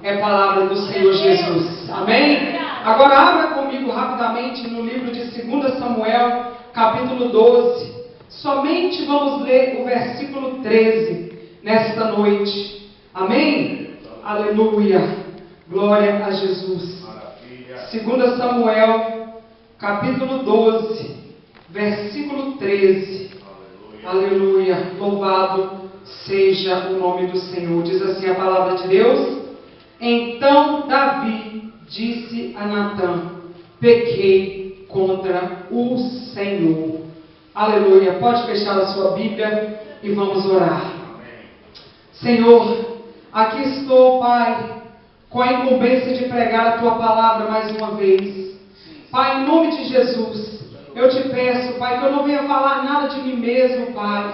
é palavra do Senhor Jesus. Amém? Agora abra comigo rapidamente no livro de 2 Samuel, capítulo 12. Somente vamos ler o versículo 13 nesta noite. Amém? Aleluia. Glória a Jesus. 2 Samuel, capítulo 12, versículo 13. Aleluia. Louvado seja o nome do Senhor. Diz assim a palavra de Deus: Então Davi disse a Natã: pequei contra o Senhor. Aleluia. Pode fechar a sua Bíblia e vamos orar. Senhor, aqui estou, Pai, com a incumbência de pregar a Tua palavra mais uma vez. Pai, em nome de Jesus, eu te peço, Pai, que eu não venha falar nada de mim mesmo, Pai.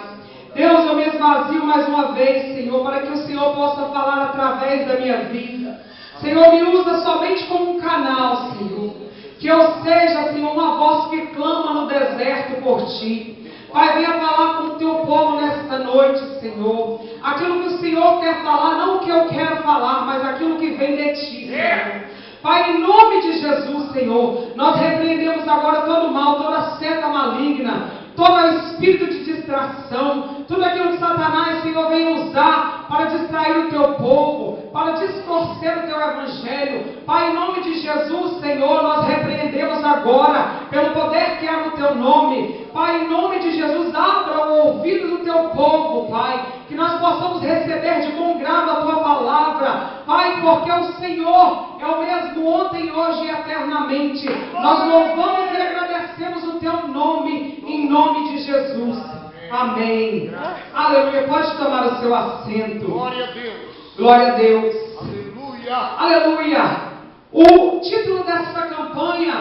Deus, eu me esvazio mais uma vez, Senhor, para que o Senhor possa falar através da minha vida. Senhor, me usa somente como um canal, Senhor. Que eu seja, Senhor, uma voz que clama no deserto por Ti. Pai, venha falar com o Teu povo nesta noite, Senhor. Aquilo que o Senhor quer falar, não o que eu quero falar, mas aquilo que vem de Ti, Senhor. Pai, em nome de Jesus, Senhor, nós repreendemos agora todo mal, toda seta maligna, todo espírito de distração, tudo aquilo que Satanás, Senhor, vem usar para distrair o Teu povo, para distorcer o Teu Evangelho. Pai, em nome de Jesus, Senhor, nós repreendemos agora, pelo poder que há no Teu nome. Pai, em nome de Jesus, abra o ouvido do Teu povo, Pai, que nós possamos receber de bom grado a Tua palavra, Pai, porque o Senhor é o mesmo ontem, hoje e eternamente. Nós louvamos e agradecemos o Teu nome, em nome de Jesus. Amém. Aleluia. Pode tomar o seu assento. Glória a Deus. Glória a Deus. Aleluia. Aleluia. O título dessa campanha,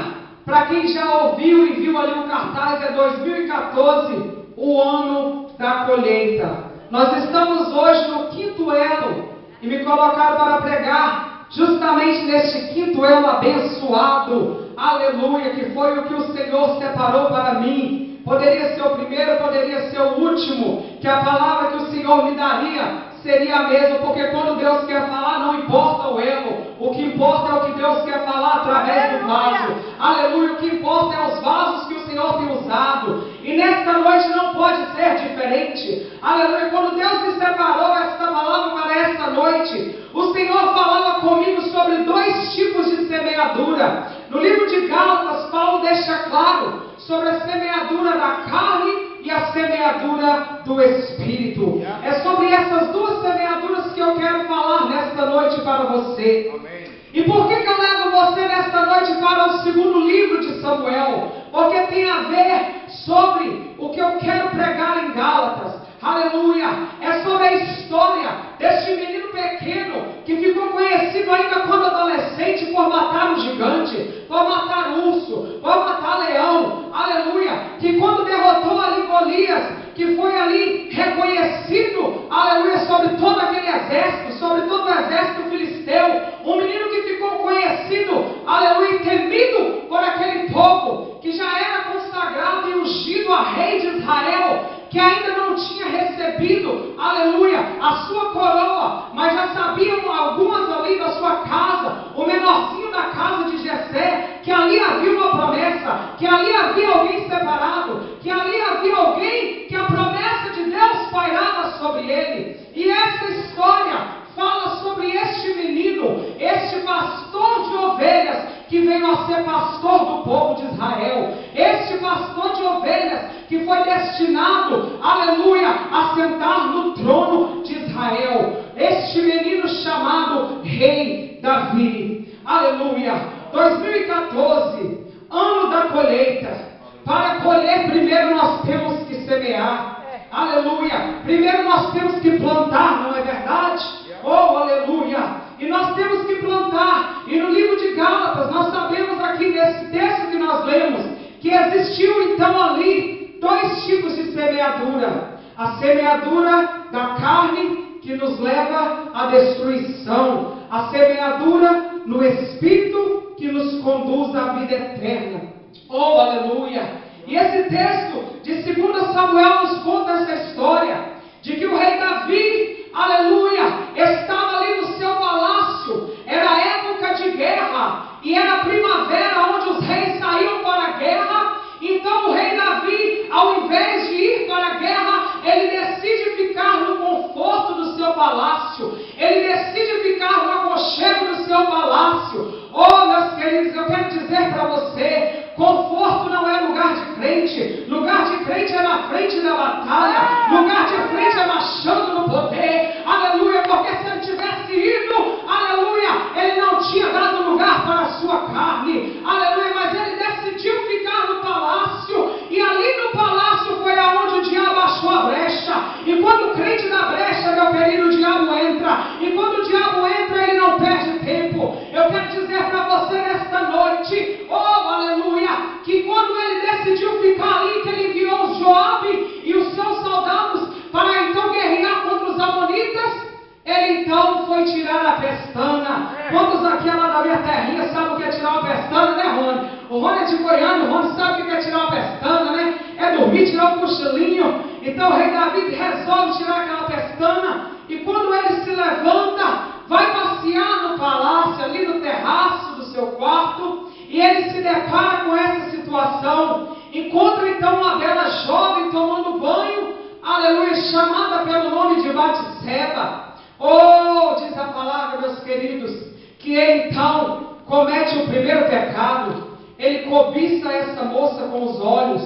para quem já ouviu e viu ali o cartaz, é 2014, o ano da colheita. Nós estamos hoje no 5º elo e me colocaram para pregar justamente neste 5º elo abençoado. Aleluia, que foi o que o Senhor separou para mim. Poderia ser o primeiro, poderia ser o último, que a palavra que o Senhor me daria seria a mesma, porque quando Deus quer falar, não importa o elo, o que importa é o que Deus quer falar através do vaso. Aleluia, o que importa é os vasos que o Senhor tem usado, e nesta noite não pode ser diferente. Aleluia, quando Deus me separou esta palavra para esta noite, o Senhor falava comigo sobre 2 tipos de semeadura. No livro de Gálatas, Paulo deixa claro sobre a semeadura da carne e a semeadura do Espírito. É sobre essas 2 semeaduras que eu quero falar nesta noite para você. Amém. E por que eu levo você nesta noite para o 2º livro de Samuel? Porque tem a ver sobre o que eu quero pregar em Gálatas. Aleluia! É sobre a história deste menino pequeno que ficou conhecido ainda quando adolescente por matar um gigante, por matar urso, por matar leão. Aleluia! Que quando derrotou ali Golias, que foi ali reconhecido, aleluia, sobre todo aquele exército, sobre todo o exército filisteu, um menino que ficou conhecido, aleluia, e temido por aquele povo, que já era consagrado e ungido a rei de Israel, que ainda não tinha recebido, aleluia, a sua coroa, mas já sabiam algumas ali da sua casa, o menorzinho da casa de Jessé, que ali havia uma promessa, que ali havia alguém separado, que ali havia alguém que a promessa de Deus pairava sobre ele. E essa história fala sobre este menino, este pastor de ovelhas, que veio a ser pastor do povo de Israel. Este pastor de ovelhas que foi destinado, aleluia, a sentar no trono de Israel. Este menino chamado Rei Davi. Aleluia. 2014, ano da colheita. Para colher, primeiro nós temos que semear. Aleluia. Primeiro nós temos que plantar, não é verdade? Oh, aleluia. E nós temos que plantar. E no livro de Gálatas, nós sabemos aqui nesse texto que nós lemos, que existiu então ali 2 tipos de semeadura. A semeadura da carne, que nos leva à destruição. A semeadura no Espírito, que nos conduz à vida eterna. Oh, aleluia. E esse texto de 2 Samuel nos conta essa história, de que o rei Davi, aleluia, estava ali no seu palácio, eu quero dizer para você, conforto não é lugar de crente. Lugar de crente é na frente da batalha. Lugar de crente é marchando no poder. Aleluia, porque se ele tivesse ido, aleluia, ele não tinha dado lugar para a sua carne. Aleluia, mas ele decidiu ficar no palácio. E ali no palácio foi aonde o diabo achou a brecha. E quando o crente dá brecha, meu querido, o diabo entra. E quando o diabo entra, ele não perde tempo. Eu quero dizer para você nesta noite, oh aleluia, que quando ele decidiu ficar ali, que ele enviou Joabe e os seus soldados para então guerrear contra os amonitas, ele então foi tirar a pestana. Quantos aqui lá da minha terrinha sabem o que é tirar uma pestana, né, Rony? O Rony é de Goiânia, o Rony sabe o que é tirar uma pestana, né? É dormir, tirar um cochilinho. Então o rei Davi resolve tirar aquela pestana. E quando ele se levanta, vai passear no palácio, ali no terraço do seu quarto, e ele se depara com essa situação. Encontra então uma bela jovem tomando banho, aleluia, chamada pelo nome de Batseba. Oh, diz a palavra, meus queridos, que ele então comete o primeiro pecado. Ele cobiça essa moça com os olhos.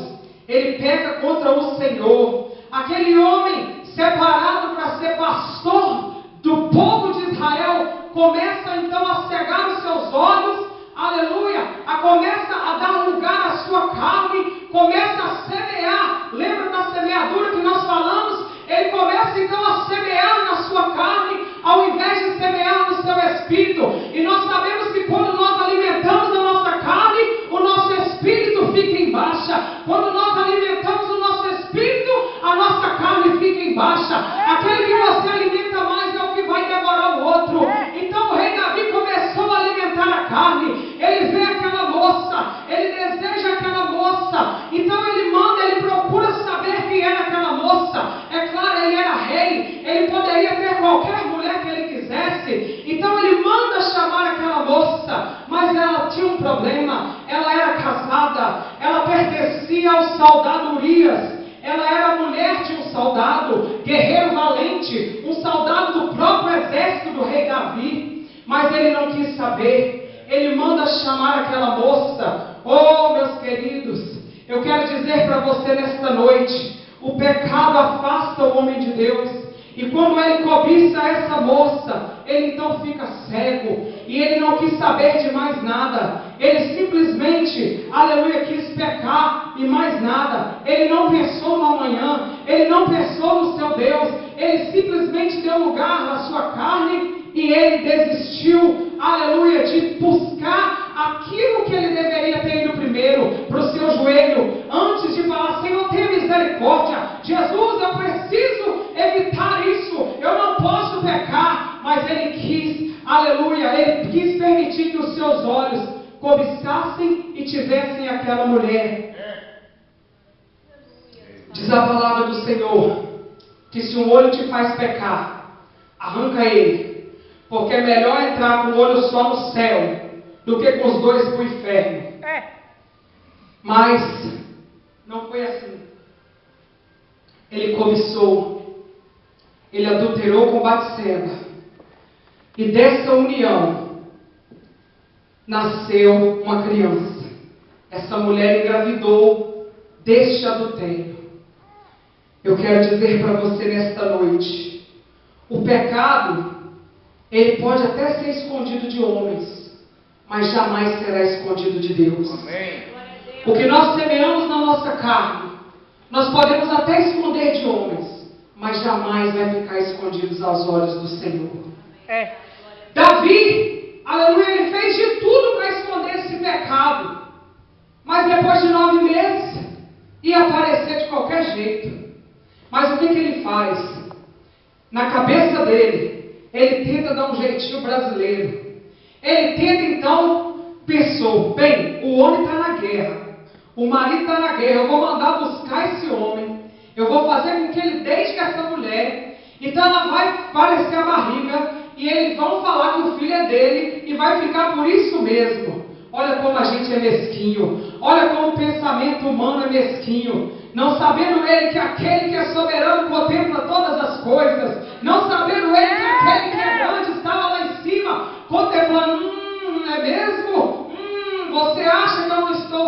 Ele peca contra o Senhor. Aquele homem separado para ser pastor do povo de Israel começa então a cegar os seus olhos, aleluia, começa a dar lugar à sua carne, começa a semear. Lembra da semeadura que nós falamos? Ele começa então a semear na sua carne, ao invés de semear no seu espírito. E nós sabemos que quando nós alimentamos a nossa carne, o nosso espírito fica em baixa. Quando nós alimentamos o nosso espírito, a nossa carne fica em baixa. Aquele que você alimenta mais é o que vai devorar o outro. Então o rei Davi começou a alimentar a carne. Ele vê aquela moça, ele deseja aquela moça. Então ele manda, ele procura saber quem era aquela moça. É claro, ele era rei, ele poderia ter qualquer mulher que ele quisesse. Então ele manda chamar aquela moça, mas ela tinha um problema. Ela era casada, ela pertencia ao soldado Urias. Ela era mulher de um soldado, guerreiro valente, um soldado do próprio exército do rei Davi. Mas ele não quis saber. Ele manda chamar aquela moça. Oh, meus queridos, eu quero dizer para você nesta noite, o pecado afasta o homem de Deus. E quando ele cobiça essa moça, ele então fica cego. E ele não quis saber de mais nada. Ele simplesmente, aleluia, quis pecar e mais nada. Ele não pensou no amanhã. Ele não pensou no seu Deus. Ele simplesmente deu lugar na sua carne. E ele desistiu, aleluia, de buscar aquilo que ele deveria ter ido primeiro, para o seu joelho, antes de falar: Senhor, tenha misericórdia, Jesus, eu preciso evitar isso, eu não posso pecar. Mas ele quis, aleluia, ele quis permitir que os seus olhos cobiçassem e tivessem aquela mulher. Diz a palavra do Senhor, que se um olho te faz pecar, arranca ele. Porque é melhor entrar com o olho só no céu do que com os dois para o inferno. Mas não foi assim. Ele cobiçou, ele adulterou com Batseba. E dessa união nasceu uma criança. Essa mulher engravidou deste adultério. Eu quero dizer para você nesta noite, o pecado, ele pode até ser escondido de homens, mas jamais será escondido de Deus. Amém. O que nós semeamos na nossa carne, nós podemos até esconder de homens, mas jamais vai ficar escondido aos olhos do Senhor. Davi, aleluia, ele fez de tudo para esconder esse pecado, mas depois de 9 meses, ia aparecer de qualquer jeito. Mas o que ele faz? Na cabeça dele, ele tenta dar um jeitinho brasileiro. Ele tenta então, pensou: bem, o homem está na guerra, o marido está na guerra, eu vou mandar buscar esse homem, eu vou fazer com que ele deixe essa mulher, então ela vai parecer a barriga, e eles vão falar que o filho é dele, e vai ficar por isso mesmo. Olha como a gente é mesquinho, olha como o pensamento humano é mesquinho. Não sabendo ele que aquele que é soberano contempla todas as coisas. Não sabendo ele que aquele que é grande estava lá em cima contemplando. É mesmo?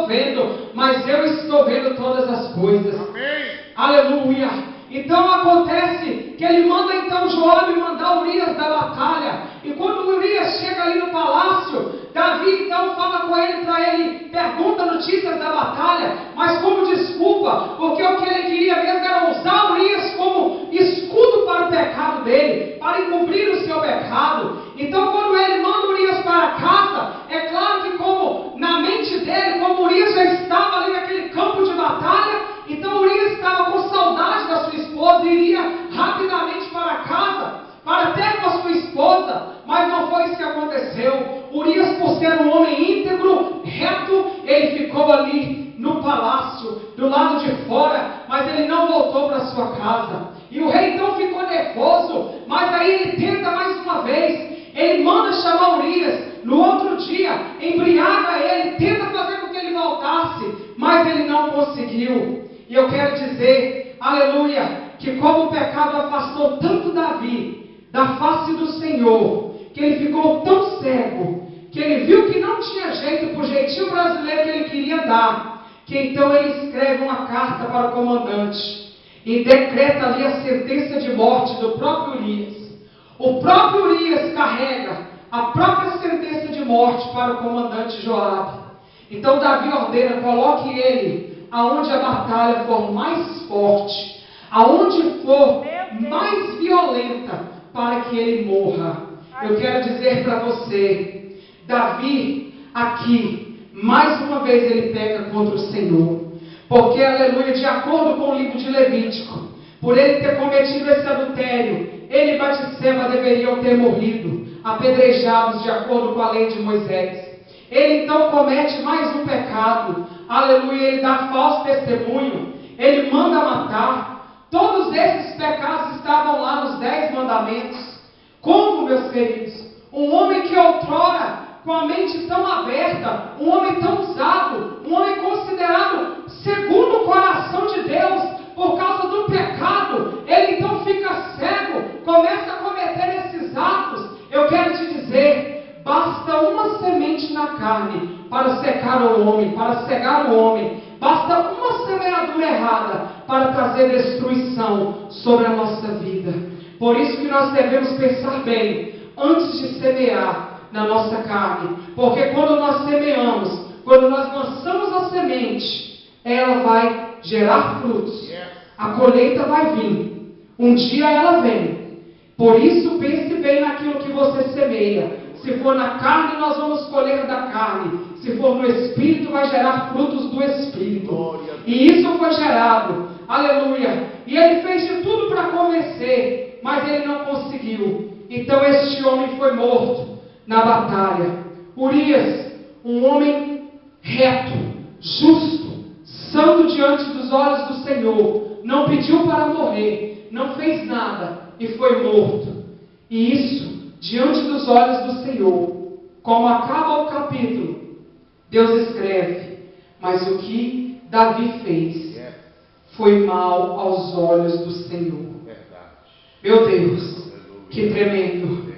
vendo, mas eu estou vendo todas as coisas. Amém. Aleluia. Então acontece que ele manda então Joabe mandar Urias da batalha. E quando Urias chega ali no palácio, Davi então fala com ele para ele, pergunta notícias da batalha, mas como desculpa, porque o que ele queria mesmo era usar Urias como escudo para o pecado dele, para encobrir o seu pecado. Então quando ele manda Urias para casa, é claro que como na mente dele, como Urias já estava ali naquele campo de batalha, então Urias estava com saudade da sua esposa e iria rapidamente para casa, para ter com a sua esposa, mas não foi isso que aconteceu. Urias, por ser um homem íntegro, reto, ele ficou ali no palácio, do lado de fora, mas ele não voltou para sua casa. E o rei então ficou nervoso, mas aí ele tenta mais uma vez, ele manda chamar Urias, no outro dia, embriaga ele, tenta fazer com que ele voltasse, mas ele não conseguiu. E eu quero dizer, aleluia, que como o pecado afastou tanto Davi da face do Senhor, que ele ficou tão cego, que ele viu que não tinha jeito, por jeitinho brasileiro que ele queria dar, que então ele escreve uma carta para o comandante e decreta ali a sentença de morte do próprio Urias. O próprio Urias carrega a própria sentença de morte para o comandante Joabe. Então Davi ordena, coloque ele aonde a batalha for mais forte, aonde for mais violenta, para que ele morra. Eu quero dizer para você, Davi aqui, mais uma vez ele peca contra o Senhor, porque, aleluia, de acordo com o livro de Levítico, por ele ter cometido esse adultério, ele e Batseba deveriam ter morrido, apedrejados de acordo com a lei de Moisés. Ele então comete mais um pecado, aleluia, ele dá falso testemunho, ele manda matar. Todos esses pecados estavam lá nos 10 mandamentos. Como, meus queridos, um homem que outrora, com a mente tão aberta, um homem tão usado, um homem considerado segundo o coração de Deus, por causa do pecado, ele então fica cego, começa a cometer esses atos. Eu quero te dizer, basta uma semente na carne para secar o homem, para cegar o homem. Basta uma semeadura errada para trazer destruição sobre a nossa vida. Por isso que nós devemos pensar bem antes de semear na nossa carne. Porque quando nós semeamos, quando nós lançamos a semente, ela vai gerar frutos. A colheita vai vir. Um dia ela vem. Por isso pense bem naquilo que você semeia. Se for na carne, nós vamos colher da carne. Se for no Espírito, vai gerar frutos do Espírito. E isso foi gerado. Aleluia. E ele fez de tudo para convencer, mas ele não conseguiu. Então este homem foi morto na batalha. Urias, um homem reto, justo, santo diante dos olhos do Senhor, não pediu para morrer, não fez nada e foi morto. E isso diante dos olhos do Senhor. Como acaba o capítulo, Deus escreve, mas o que Davi fez foi mal aos olhos do Senhor. Meu Deus, que tremendo.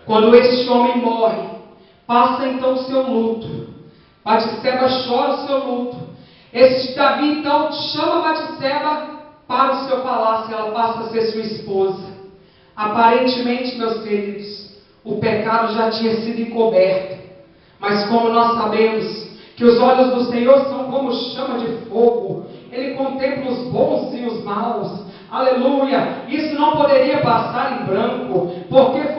Quando este homem morre, passa então o seu luto. Batseba chora o seu luto. Este Davi então chama Batseba para o seu palácio, ela passa a ser sua esposa. Aparentemente, meus queridos, o pecado já tinha sido encoberto, mas como nós sabemos que os olhos do Senhor são como chama de fogo, Ele contempla os bons e os maus, aleluia, isso não poderia passar em branco, porque